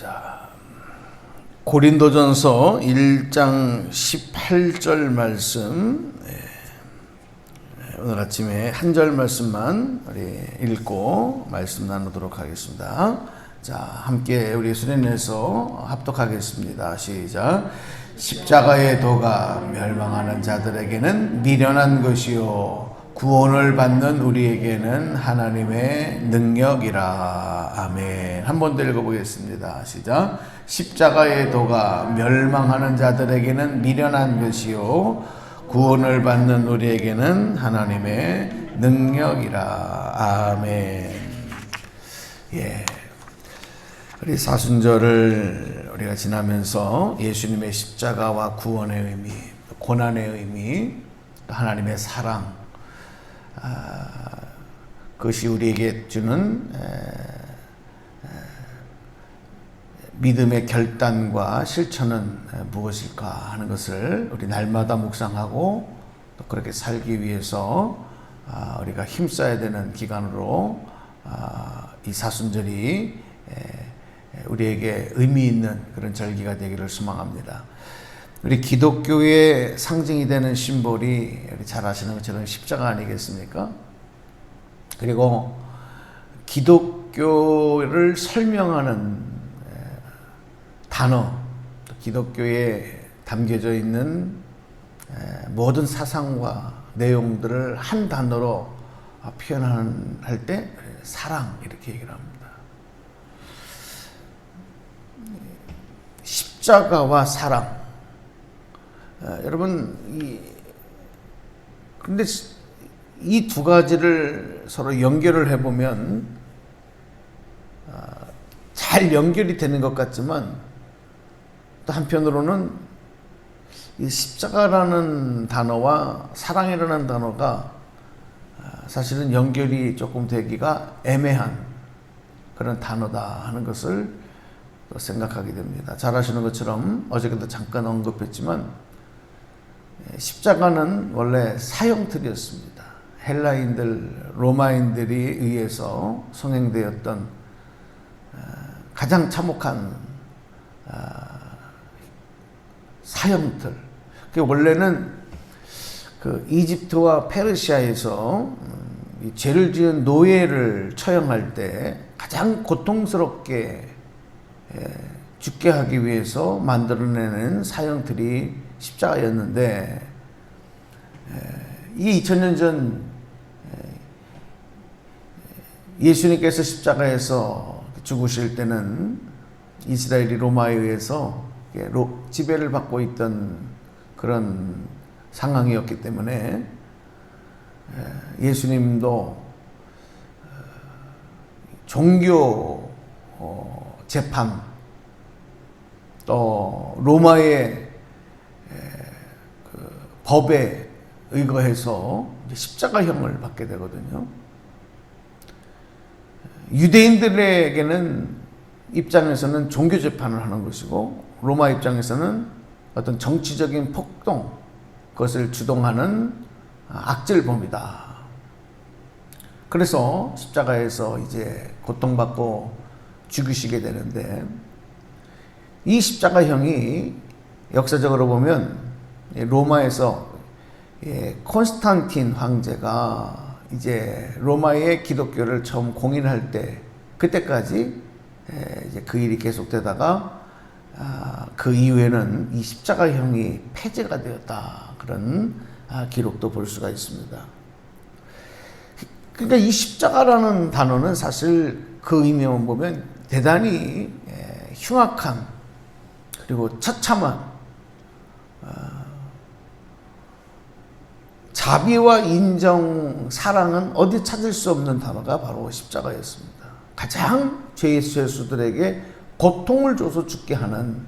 자, 고린도전서 1장 18절 말씀, 오늘 아침에 한 절 말씀만 우리 읽고 말씀 나누도록 하겠습니다. 자, 함께 우리 수련회에서 합독하겠습니다. 시작. 십자가의 도가 멸망하는 자들에게는 미련한 것이요 구원을 받는 우리에게는 하나님의 능력이라. 아멘. 한 번 더 읽어보겠습니다. 시작. 십자가의 도가 멸망하는 자들에게는 미련한 것이요 구원을 받는 우리에게는 하나님의 능력이라. 아멘. 예. 우리 사순절을 우리가 지나면서 예수님의 십자가와 구원의 의미, 고난의 의미, 하나님의 사랑, 그것이 우리에게 주는 믿음의 결단과 실천은 무엇일까 하는 것을 우리 날마다 묵상하고 또 그렇게 살기 위해서 우리가 힘써야 되는 기간으로 이 사순절이 우리에게 의미 있는 그런 절기가 되기를 소망합니다. 우리 기독교의 상징이 되는 심볼이 우리 잘 아시는 것처럼 십자가 아니겠습니까? 그리고 기독교를 설명하는 단어, 기독교에 담겨져 있는 모든 사상과 내용들을 한 단어로 표현할 때 사랑 이렇게 얘기를 합니다. 십자가와 사랑. 여러분, 근데 이 두 가지를 서로 연결을 해보면 잘 연결이 되는 것 같지만 또 한편으로는 이 십자가라는 단어와 사랑이라는 단어가 사실은 연결이 조금 되기가 애매한 그런 단어다 하는 것을 또 생각하게 됩니다. 잘 아시는 것처럼 어저께도 잠깐 언급했지만 십자가는 원래 사형틀이었습니다. 헬라인들, 로마인들이 의해서 성행되었던 가장 참혹한 사형틀. 원래는 그 이집트와 페르시아에서 죄를 지은 노예를 처형할 때 가장 고통스럽게 죽게 하기 위해서 만들어내는 사형틀이 십자가였는데, 이 2000년 전 예수님께서 십자가에서 죽으실 때는 이스라엘이 로마에 의해서 지배를 받고 있던 그런 상황이었기 때문에 예수님도 종교 재판 또 로마의 그 법에 의거해서 십자가형을 받게 되거든요. 유대인들에게는 입장에서는 종교 재판을 하는 것이고 로마 입장에서는 어떤 정치적인 폭동, 그것을 주동하는 악질범이다. 그래서 십자가에서 이제 고통받고 죽으시게 되는데, 이 십자가형이 역사적으로 보면 로마에서 콘스탄틴 황제가 이제 로마의 기독교를 처음 공인할 때, 그때까지 이제 그 일이 계속되다가 그 이후에는 이 십자가형이 폐지가 되었다, 그런 기록도 볼 수가 있습니다. 그러니까 이 십자가라는 단어는 사실 그 의미만 보면 대단히 흉악한, 그리고 처참한, 자비와 인정, 사랑은 어디 찾을 수 없는 단어가 바로 십자가였습니다. 가장 죄의 죄수들에게 고통을 줘서 죽게 하는,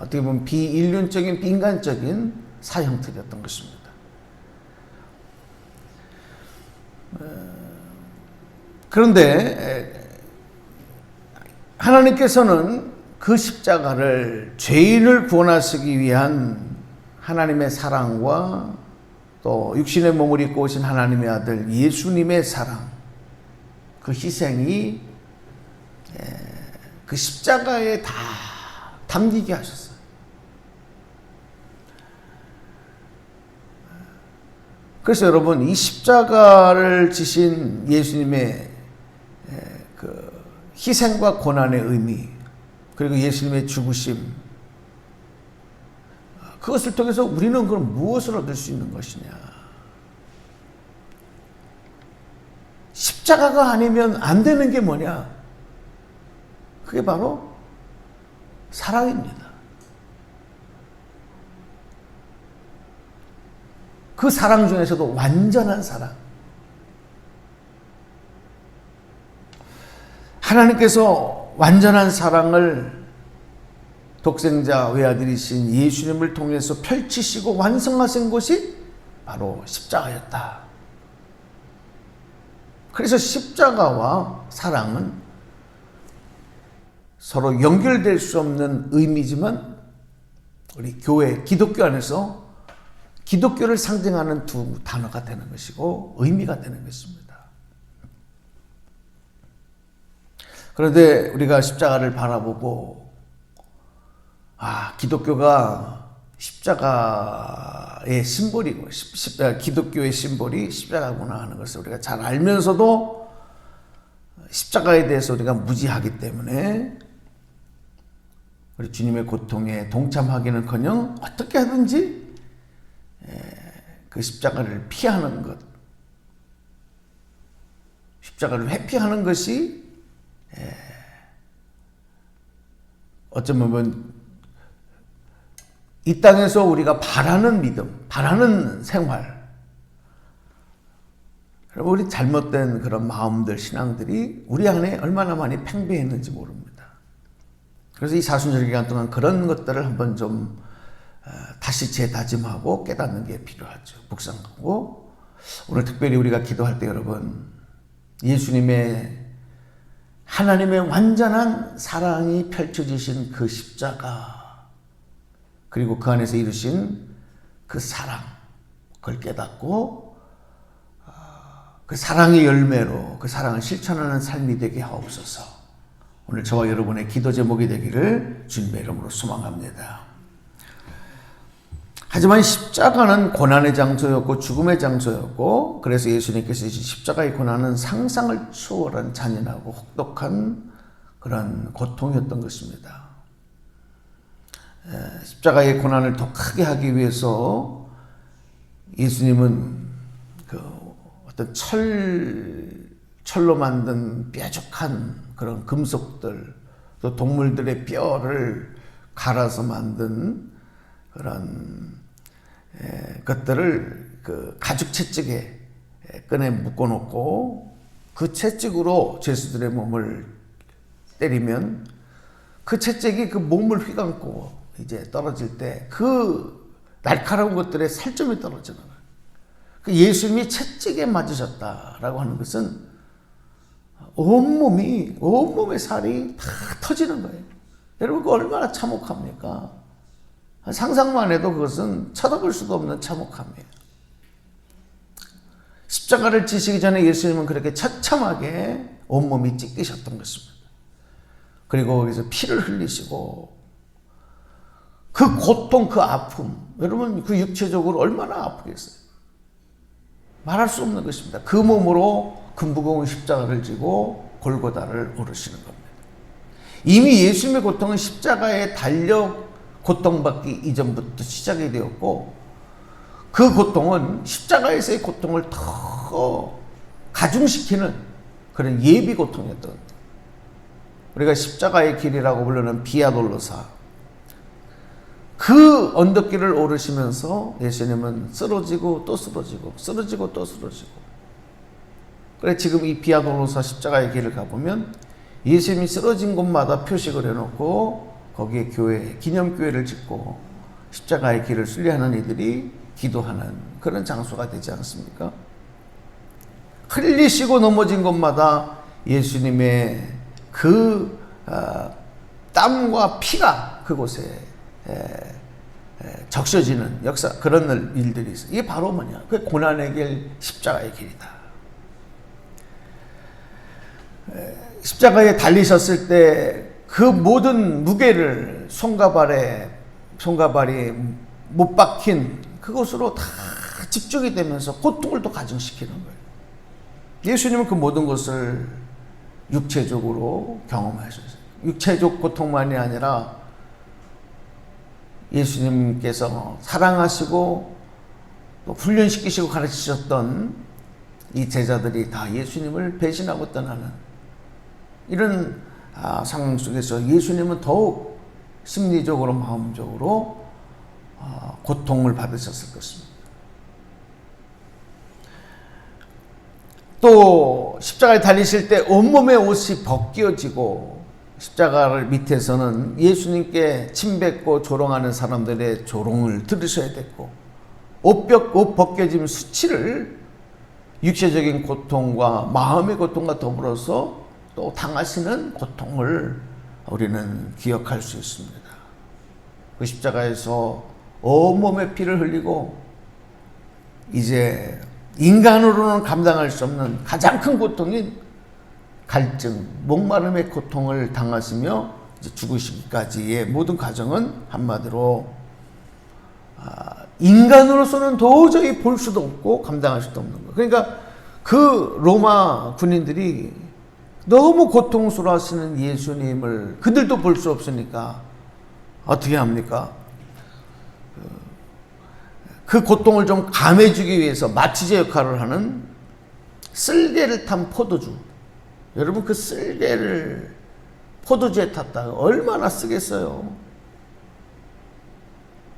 어떻게 보면 비인륜적인, 비인간적인 사형틀이었던 것입니다. 그런데 하나님께서는 그 십자가를 죄인을 구원하시기 위한 하나님의 사랑과 또 육신의 몸을 입고 오신 하나님의 아들 예수님의 사랑, 그 희생이 그 그 십자가에 다 담기게 하셨어요. 그래서 여러분, 이 십자가를 지신 예수님의 그 희생과 고난의 의미, 그리고 예수님의 죽으심, 그것을 통해서 우리는 그럼 무엇을 얻을 수 있는 것이냐? 십자가가 아니면 안 되는 게 뭐냐? 그게 바로 사랑입니다. 그 사랑 중에서도 완전한 사랑. 하나님께서 완전한 사랑을 독생자 외아들이신 예수님을 통해서 펼치시고 완성하신 것이 바로 십자가였다. 그래서 십자가와 사랑은 서로 연결될 수 없는 의미지만 우리 교회, 기독교 안에서 기독교를 상징하는 두 단어가 되는 것이고 의미가 되는 것입니다. 그런데 우리가 십자가를 바라보고 기독교가 십자가의 심볼이고 기독교의 심볼이 십자가구나 하는 것을 우리가 잘 알면서도 십자가에 대해서 우리가 무지하기 때문에 우리 주님의 고통에 동참하기는커녕 어떻게 하든지 그 십자가를 피하는 것, 십자가를 회피하는 것이 어쩌면 이 땅에서 우리가 바라는 믿음, 바라는 생활, 우리 잘못된 그런 마음들, 신앙들이 우리 안에 얼마나 많이 팽배했는지 모릅니다. 그래서 이 사순절 기간 동안 그런 것들을 한번 좀 다시 재다짐하고 깨닫는 게 필요하죠. 묵상하고 오늘 특별히 우리가 기도할 때 여러분, 예수님의 하나님의 완전한 사랑이 펼쳐지신 그 십자가, 그리고 그 안에서 이루신 그 사랑, 그걸 깨닫고 그 사랑의 열매로 그 사랑을 실천하는 삶이 되게 하옵소서. 오늘 저와 여러분의 기도 제목이 되기를 주님의 이름으로 소망합니다. 하지만 십자가는 고난의 장소였고 죽음의 장소였고, 그래서 예수님께서 십자가의 고난은 상상을 초월한 잔인하고 혹독한 그런 고통이었던 것입니다. 십자가의 고난을 더 크게 하기 위해서 예수님은 그 어떤 철로 만든 뾰족한 그런 금속들, 또 동물들의 뼈를 갈아서 만든 그런 것들을 그 가죽 채찍에 꺼내 묶어놓고 그 채찍으로 죄수들의 몸을 때리면 그 채찍이 그 몸을 휘감고 이제 떨어질 때 그 날카로운 것들의 살점이 떨어지는 거예요. 그 예수님이 채찍에 맞으셨다라고 하는 것은 온몸의 살이 다 터지는 거예요. 여러분, 그 얼마나 참혹합니까? 상상만 해도 그것은 쳐다볼 수도 없는 참혹함이에요. 십자가를 지시기 전에 예수님은 그렇게 처참하게 온몸이 찢기셨던 것입니다. 그리고 거기서 피를 흘리시고 그 고통, 그 아픔, 여러분 그 육체적으로 얼마나 아프겠어요. 말할 수 없는 것입니다. 그 몸으로 그 무거운 십자가를 지고 골고다를 오르시는 겁니다. 이미 예수님의 고통은 십자가에 달려 고통받기 이전부터 시작이 되었고, 그 고통은 십자가에서의 고통을 더 가중시키는 그런 예비 고통이었던 겁니다. 우리가 십자가의 길이라고 부르는 비아돌로사, 그 언덕길을 오르시면서 예수님은 쓰러지고 또 쓰러지고 쓰러지고 또 쓰러지고, 그래 지금 이 비아돌로사 십자가의 길을 가보면 예수님이 쓰러진 곳마다 표식을 해놓고 거기에 교회, 기념교회를 짓고 십자가의 길을 순례하는 이들이 기도하는 그런 장소가 되지 않습니까? 흘리시고 넘어진 곳마다 예수님의 그 땀과 피가 그곳에 적셔지는 역사, 그런 일들이 있어요. 이게 바로 뭐냐? 그 고난의 길, 십자가의 길이다. 십자가에 달리셨을 때 그 모든 무게를 손가발이 못 박힌 그것으로 다 집중이 되면서 고통을 또 가중시키는 거예요. 예수님은 그 모든 것을 육체적으로 경험하셨어요. 육체적 고통만이 아니라 예수님께서 사랑하시고 또 훈련시키시고 가르치셨던 이 제자들이 다 예수님을 배신하고 떠나는 이런 상황 속에서 예수님은 더욱 심리적으로 마음적으로 고통을 받으셨을 것입니다. 또 십자가에 달리실 때 온몸의 옷이 벗겨지고 십자가를 밑에서는 예수님께 침뱉고 조롱하는 사람들의 조롱을 들으셔야 됐고 옷 벗겨짐 수치를 육체적인 고통과 마음의 고통과 더불어서 또 당하시는 고통을 우리는 기억할 수 있습니다. 그 십자가에서 온몸에 피를 흘리고 이제 인간으로는 감당할 수 없는 가장 큰 고통인 갈증, 목마름의 고통을 당하시며 이제 죽으시기까지의 모든 과정은 한마디로 인간으로서는 도저히 볼 수도 없고 감당할 수도 없는 거예요. 그러니까 그 로마 군인들이 너무 고통스러워하시는 예수님을 그들도 볼 수 없으니까 어떻게 합니까? 그 고통을 좀 감해주기 위해서 마취제 역할을 하는 쓸개를 탄 포도주. 여러분 그 쓸개를 포도주에 탔다가 얼마나 쓰겠어요?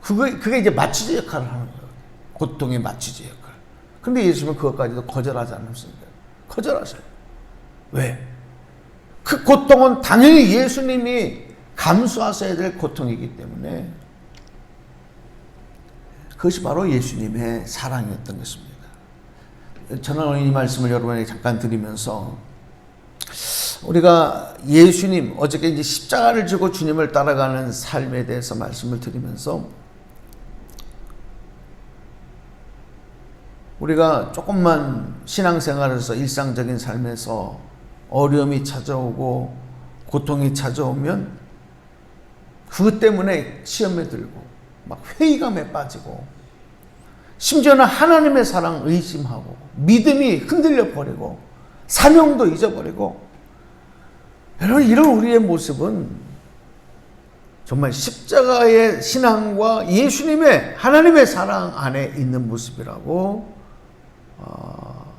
그게 이제 마취제 역할을 하는 거예요. 고통의 마취제 역할. 근데 예수님은 그것까지도 거절하지 않습니다. 거절하세요. 왜? 그 고통은 당연히 예수님이 감수하셔야 될 고통이기 때문에 그것이 바로 예수님의 사랑이었던 것입니다. 저는 오늘 이 말씀을 여러분에게 잠깐 드리면서 우리가 예수님, 어저께 이제 십자가를 지고 주님을 따라가는 삶에 대해서 말씀을 드리면서 우리가 조금만 신앙생활에서 일상적인 삶에서 어려움이 찾아오고 고통이 찾아오면 그것 때문에 시험에 들고 막 회의감에 빠지고 심지어는 하나님의 사랑 의심하고 믿음이 흔들려 버리고 사명도 잊어버리고 여러분 이런 우리의 모습은 정말 십자가의 신앙과 예수님의 하나님의 사랑 안에 있는 모습이라고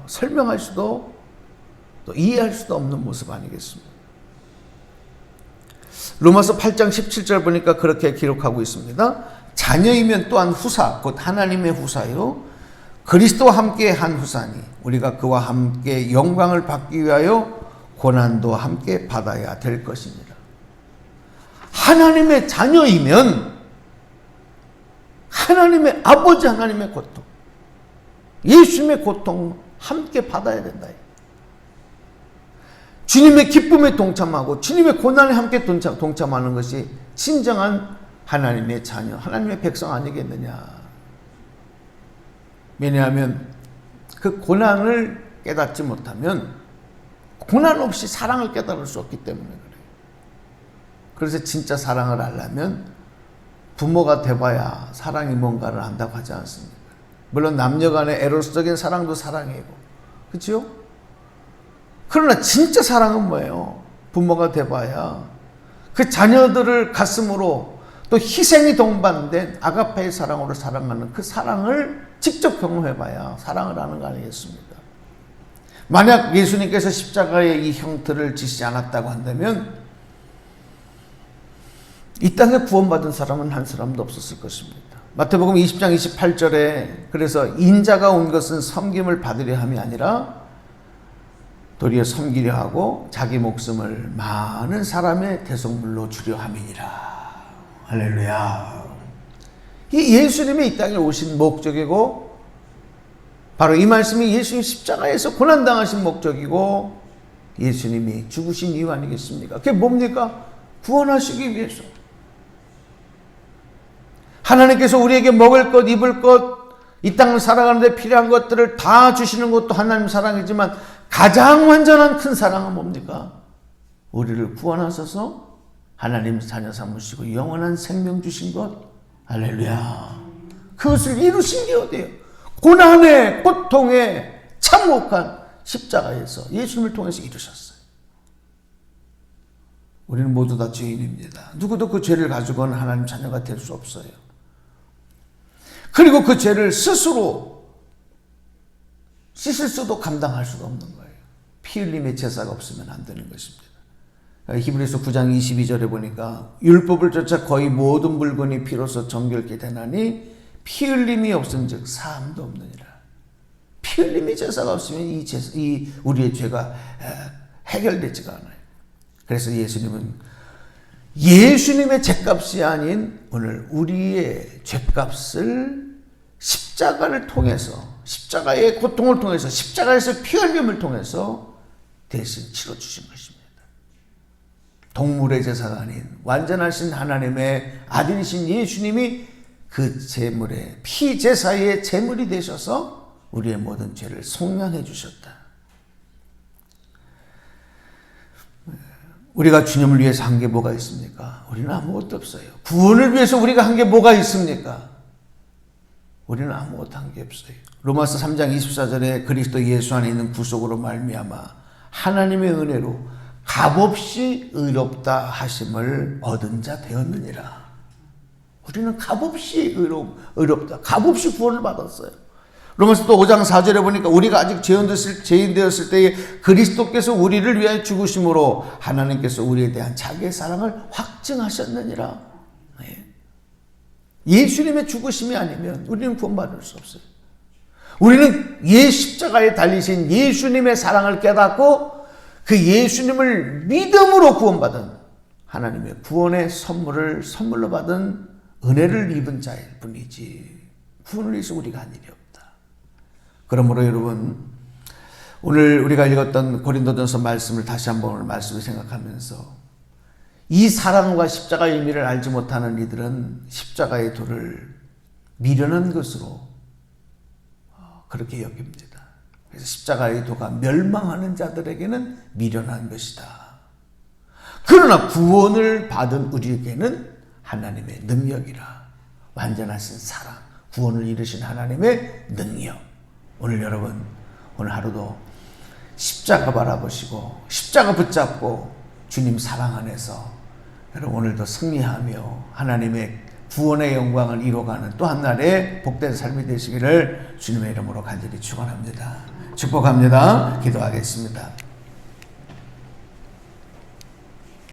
설명할 수도 또 이해할 수도 없는 모습 아니겠습니까? 로마서 8장 17절 보니까 그렇게 기록하고 있습니다. 자녀이면 또한 후사, 곧 하나님의 후사요 그리스도와 함께 한 후사니 우리가 그와 함께 영광을 받기 위하여 고난도 함께 받아야 될 것입니다. 하나님의 자녀이면 하나님의 아버지 하나님의 고통, 예수님의 고통 함께 받아야 된다. 주님의 기쁨에 동참하고 주님의 고난에 함께 동참하는 것이 진정한 하나님의 자녀, 하나님의 백성 아니겠느냐. 왜냐하면 그 고난을 깨닫지 못하면 고난 없이 사랑을 깨달을 수 없기 때문에 그래요. 그래서 진짜 사랑을 알려면 부모가 돼봐야 사랑이 뭔가를 안다고 하지 않습니까? 물론 남녀 간의 에로스적인 사랑도 사랑이고 그렇죠? 그러나 진짜 사랑은 뭐예요? 부모가 돼봐야 그 자녀들을 가슴으로 또 희생이 동반된 아가페의 사랑으로 사랑하는 그 사랑을 직접 경험해봐야 사랑을 아는 거 아니겠습니까? 만약 예수님께서 십자가의 이 형태를 지시지 않았다고 한다면 이 땅에 구원받은 사람은 한 사람도 없었을 것입니다. 마태복음 20장 28절에 그래서 인자가 온 것은 섬김을 받으려 함이 아니라 도리어 섬기려 하고 자기 목숨을 많은 사람의 대속물로 주려 함이니라. 할렐루야. 이 예수님이 이 땅에 오신 목적이고 바로 이 말씀이 예수님 십자가에서 고난당하신 목적이고 예수님이 죽으신 이유 아니겠습니까? 그게 뭡니까? 구원하시기 위해서. 하나님께서 우리에게 먹을 것, 입을 것, 이 땅을 살아가는 데 필요한 것들을 다 주시는 것도 하나님 사랑이지만 가장 완전한 큰 사랑은 뭡니까? 우리를 구원하셔서 하나님 자녀 삼으시고 영원한 생명 주신 것, 할렐루야. 그것을 이루신 게 어디예요? 고난의 고통에 참혹한 십자가에서 예수님을 통해서 이루셨어요. 우리는 모두 다 죄인입니다. 누구도 그 죄를 가지고는 하나님 자녀가 될 수 없어요. 그리고 그 죄를 스스로 씻을 수도 감당할 수도 없는 거예요. 피 흘림의 제사가 없으면 안 되는 것입니다. 히브리서 9장 22절에 보니까 율법을 쫓아 거의 모든 물건이 피로써 정결케 되나니 피 흘림이 없은즉 사함도 없느니라. 피 흘림의 제사가 없으면 이 우리의 죄가 해결되지가 않아요. 그래서 예수님의 죄값이 아닌 오늘 우리의 죄값을 십자가를 통해서, 십자가의 고통을 통해서, 십자가에서 피 흘림을 통해서 대신 치러주신 것입니다. 동물의 제사가 아닌 완전하신 하나님의 아들이신 예수님이 그 제물의 피 제사의 제물이 되셔서 우리의 모든 죄를 속량해 주셨다. 우리가 주님을 위해서 한 게 뭐가 있습니까? 우리는 아무것도 없어요. 구원을 위해서 우리가 한 게 뭐가 있습니까? 우리는 아무것도 한 게 없어요. 로마서 3장 24절에 그리스도 예수 안에 있는 구속으로 말미암아 하나님의 은혜로 값없이 의롭다 하심을 얻은 자 되었느니라. 우리는 값없이 의롭다, 값없이 구원을 받았어요. 로마서 또 5장 4절에 보니까 우리가 아직 죄인 되었을 때에 그리스도께서 우리를 위하여 죽으심으로 하나님께서 우리에 대한 자기의 사랑을 확증하셨느니라. 예수님의 죽으심이 아니면 우리는 구원받을 수 없어요. 우리는 십자가에 달리신 예수님의 사랑을 깨닫고 그 예수님을 믿음으로 구원받은 하나님의 구원의 선물로 받은 은혜를 입은 자일 뿐이지 구원을 위해서 우리가 한 일이 없다. 그러므로 여러분, 오늘 우리가 읽었던 고린도전서 말씀을 다시 한번 오늘 말씀을 생각하면서 이 사랑과 십자가의 의미를 알지 못하는 이들은 십자가의 도를 미련한 것으로 그렇게 여깁니다. 그래서 십자가의 도가 멸망하는 자들에게는 미련한 것이다. 그러나 구원을 받은 우리에게는 하나님의 능력이라. 완전하신 사랑, 구원을 이루신 하나님의 능력. 오늘 여러분, 오늘 하루도 십자가 바라보시고 십자가 붙잡고 주님 사랑 안에서 여러분 오늘도 승리하며 하나님의 구원의 영광을 이뤄가는 또 한 날의 복된 삶이 되시기를 주님의 이름으로 간절히 축원합니다. 축복합니다. 기도하겠습니다.